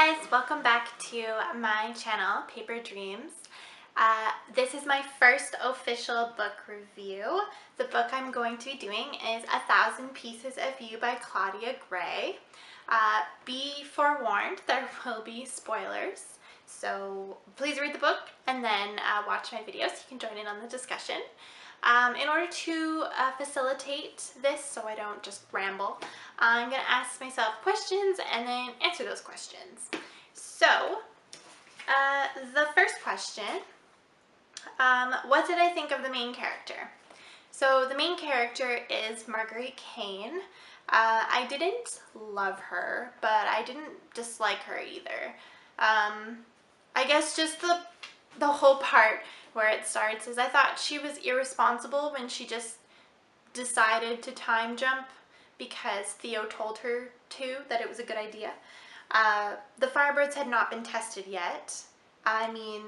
Hi guys, welcome back to my channel, Paper Dreams. This is my first official book review. The book I'm going to be doing is 1,000 Pieces of You by Claudia Gray. Be forewarned, there will be spoilers, so please read the book and then watch my videos. You can join in on the discussion. In order to facilitate this so I don't just ramble, I'm going to ask myself questions and then answer those questions. So, the first question, what did I think of the main character? So the main character is Marguerite Kane. I didn't love her, but I didn't dislike her either. I guess just the whole part where it starts is I thought she was irresponsible when she just decided to time jump because Theo told her to, that it was a good idea. The Firebirds had not been tested yet. I mean,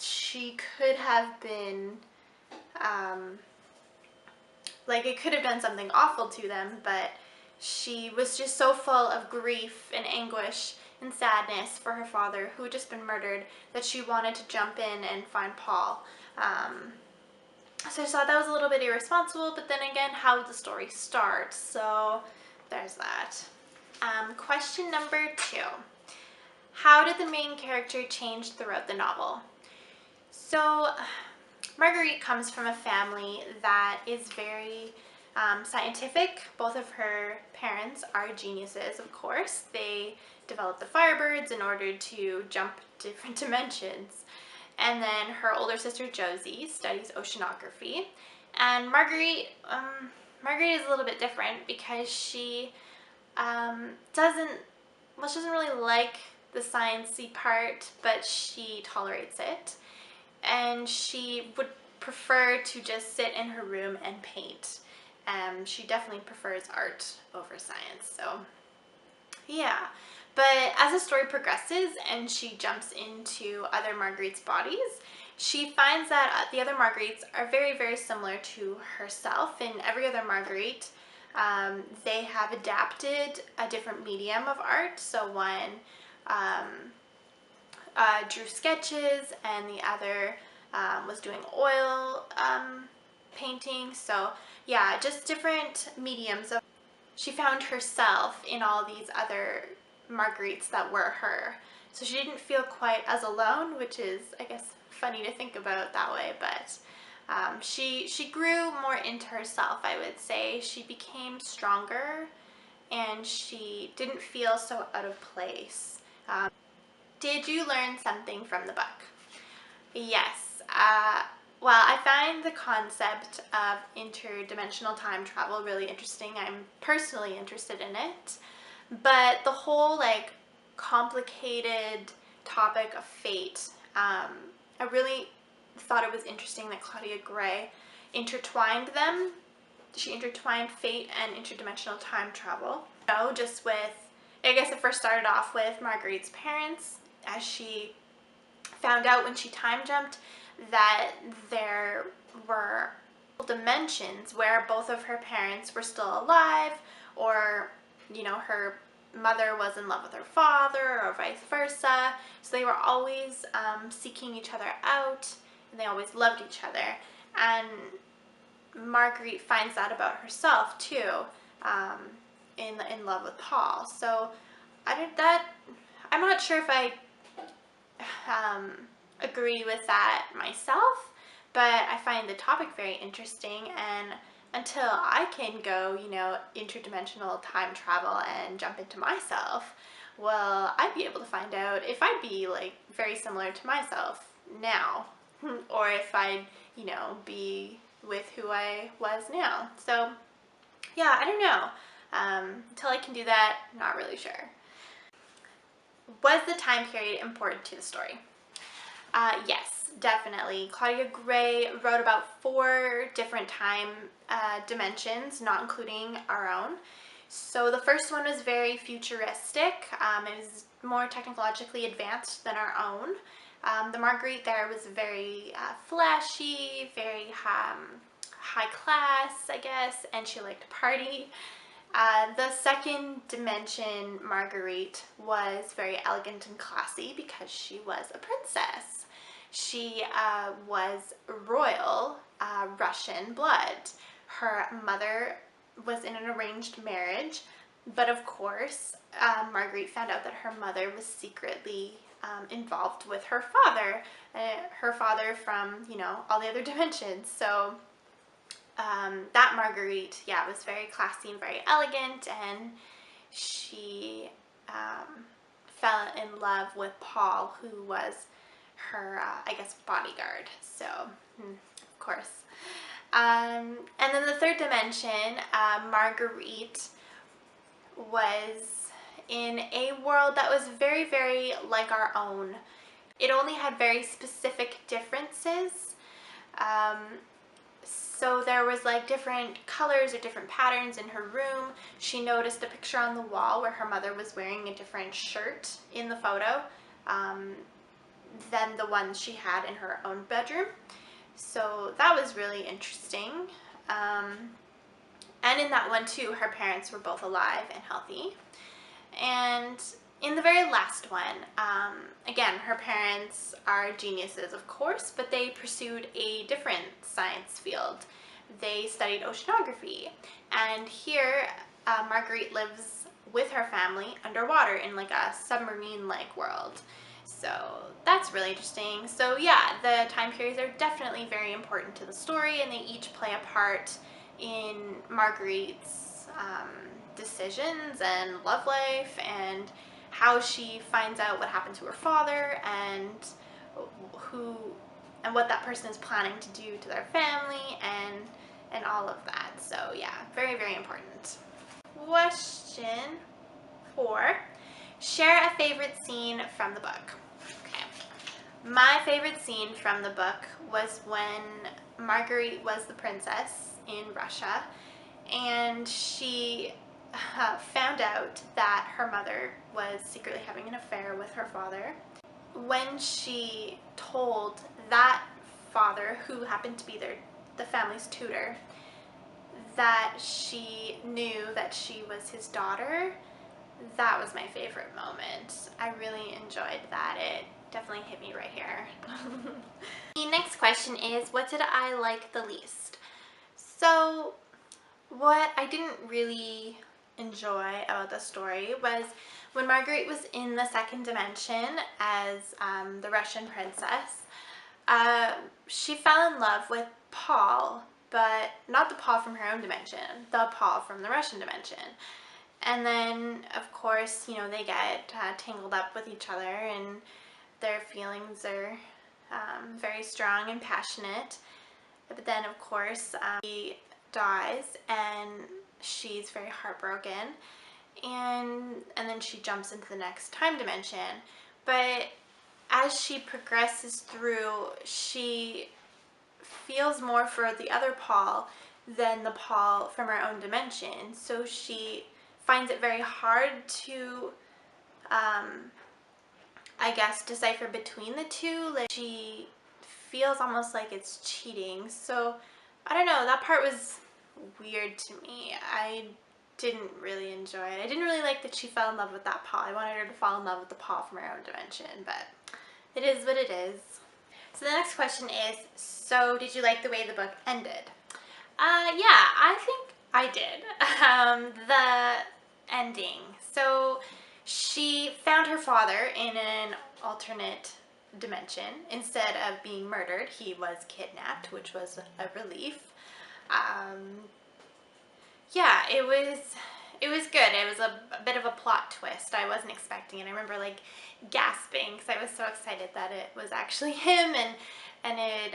she could have been, like, it could have done something awful to them, but she was just so full of grief and anguish and sadness for her father, who had just been murdered, that she wanted to jump in and find Paul. So I thought that was a little bit irresponsible, but then again, how would the story start? So there's that. Question number 2. How did the main character change throughout the novel? So Marguerite comes from a family that is very scientific. Both of her parents are geniuses, of course. They developed the Firebirds in order to jump different dimensions. And then her older sister Josie studies oceanography. And Marguerite is a little bit different because she doesn't really like the sciencey part, but she tolerates it. And she would prefer to just sit in her room and paint. She definitely prefers art over science, so yeah. But as the story progresses and she jumps into other Marguerite's bodies, she finds that the other Marguerites are very, very similar to herself. In every other Marguerite, they have adapted a different medium of art. So one drew sketches and the other was doing oil painting. So yeah, just different mediums. She found herself in all these other Marguerites that were her. So she didn't feel quite as alone, which is, I guess, funny to think about that way, but she grew more into herself, I would say. She became stronger and she didn't feel so out of place. Did you learn something from the book? Yes. Well, I find the concept of interdimensional time travel really interesting. I'm personally interested in it. But the whole, like, complicated topic of fate, I really thought it was interesting that Claudia Gray intertwined them. She intertwined fate and interdimensional time travel. So just with, I guess it first started off with Marguerite's parents, as she found out when she time jumped that there were dimensions where both of her parents were still alive, or, you know, her mother was in love with her father, or vice versa. So they were always seeking each other out, and they always loved each other. And Marguerite finds that about herself too, in love with Paul. So I'm not sure if I agree with that myself, but I find the topic very interesting, and until I can go, you know, interdimensional time travel and jump into myself, well, I'd be able to find out if I'd be, like, very similar to myself now, or if I'd, you know, be with who I was now. So yeah, I don't know. Until I can do that, not really sure. Was the time period important to the story? Yes, definitely. Claudia Gray wrote about 4 different time dimensions, not including our own. So the first one was very futuristic. It was more technologically advanced than our own. The Marguerite there was very flashy, very high class, I guess, and she liked to party. The second dimension Marguerite was very elegant and classy because she was a princess. She was royal Russian blood. Her mother was in an arranged marriage, but of course, Marguerite found out that her mother was secretly involved with her father from, you know, all the other dimensions. So that Marguerite, yeah, was very classy and very elegant, and she fell in love with Paul, who was her, I guess, bodyguard. So, of course. And then the third dimension, Marguerite was in a world that was very, very like our own. It only had very specific differences. So there was like different colors or different patterns in her room. She noticed a picture on the wall where her mother was wearing a different shirt in the photo than the one she had in her own bedroom. So that was really interesting. And in that one too, her parents were both alive and healthy. And in the very last one, again, her parents are geniuses, of course, but they pursued a different science field. They studied oceanography. And here, Marguerite lives with her family underwater in like a submarine-like world. So that's really interesting. So yeah, the time periods are definitely very important to the story, and they each play a part in Marguerite's decisions and love life, and how she finds out what happened to her father, and what that person is planning to do to their family, and all of that. So yeah, very, very important. Question 4. Share a favorite scene from the book. Okay. My favorite scene from the book was when Marguerite was the princess in Russia, and she found out that her mother was secretly having an affair with her father. When she told that father, who happened to be the family's tutor, that she knew that she was his daughter, that was my favorite moment. I really enjoyed that. It definitely hit me right here. The next question is, what did I like the least? So what I didn't really enjoy about the story was when Marguerite was in the second dimension as the Russian princess. She fell in love with Paul, but not the Paul from her own dimension, the Paul from the Russian dimension. And then, of course, you know, they get tangled up with each other, and their feelings are very strong and passionate. But then, of course, he dies, and she's very heartbroken, and then she jumps into the next time dimension. But as she progresses through, she feels more for the other Paul than the Paul from her own dimension. So she finds it very hard to, I guess, decipher between the two. Like, she feels almost like it's cheating. So I don't know, that part was weird to me. I didn't really enjoy it. I didn't really like that she fell in love with that Paul. I wanted her to fall in love with the Paul from her own dimension, but it is what it is. So the next question is, so did you like the way the book ended? Yeah, I think I did. The ending. So she found her father in an alternate dimension. Instead of being murdered, he was kidnapped, which was a relief. Yeah, it was good. It was a bit of a plot twist. I wasn't expecting it. I remember like gasping because I was so excited that it was actually him, and it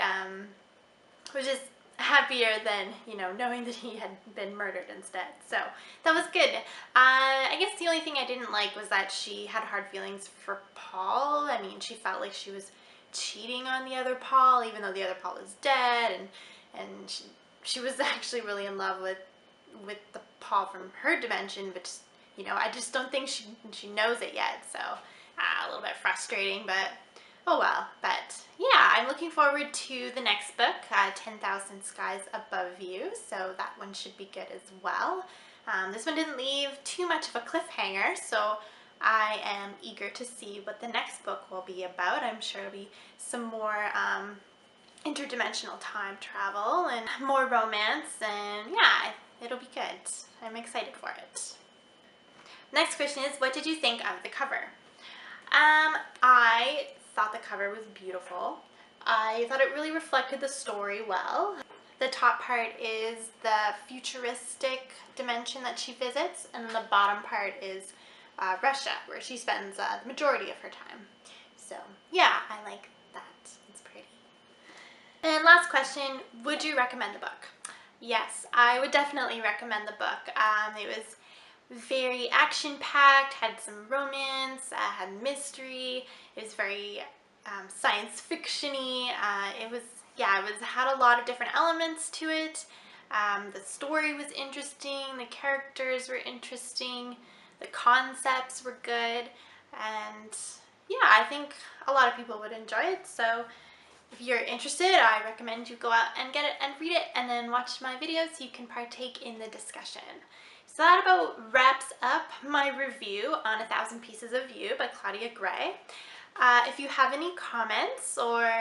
was just happier than, you know, knowing that he had been murdered instead. So that was good. I guess the only thing I didn't like was that she had hard feelings for Paul. I mean, she felt like she was cheating on the other Paul, even though the other Paul was dead, and she was actually really in love with the Paul from her dimension, but just, you know, I just don't think she knows it yet. So a little bit frustrating, but oh well. But yeah, I'm looking forward to the next book, 10,000 Skies Above You. So that one should be good as well. This one didn't leave too much of a cliffhanger, so I am eager to see what the next book will be about. I'm sure it'll be some more interdimensional time travel and more romance, and yeah, it'll be good. I'm excited for it. Next question is, what did you think of the cover? I thought the cover was beautiful. I thought it really reflected the story well. The top part is the futuristic dimension that she visits, and then the bottom part is Russia, where she spends the majority of her time. So yeah, I like that. It's pretty. And last question, would you recommend the book? Yes, I would definitely recommend the book. It was very action-packed, had some romance, had mystery. It was very science fiction-y. It had a lot of different elements to it. The story was interesting, the characters were interesting, the concepts were good, and yeah, I think a lot of people would enjoy it. So if you're interested, I recommend you go out and get it and read it and then watch my videos so you can partake in the discussion. So that about wraps up my review on 1,000 Pieces of You by Claudia Gray. If you have any comments or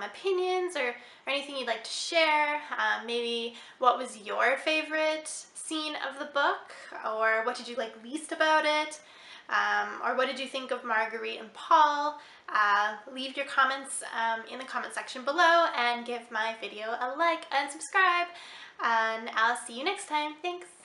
opinions or anything you'd like to share, maybe what was your favorite scene of the book, or what did you like least about it, or what did you think of Marguerite and Paul, leave your comments in the comment section below and give my video a like and subscribe, and I'll see you next time. Thanks!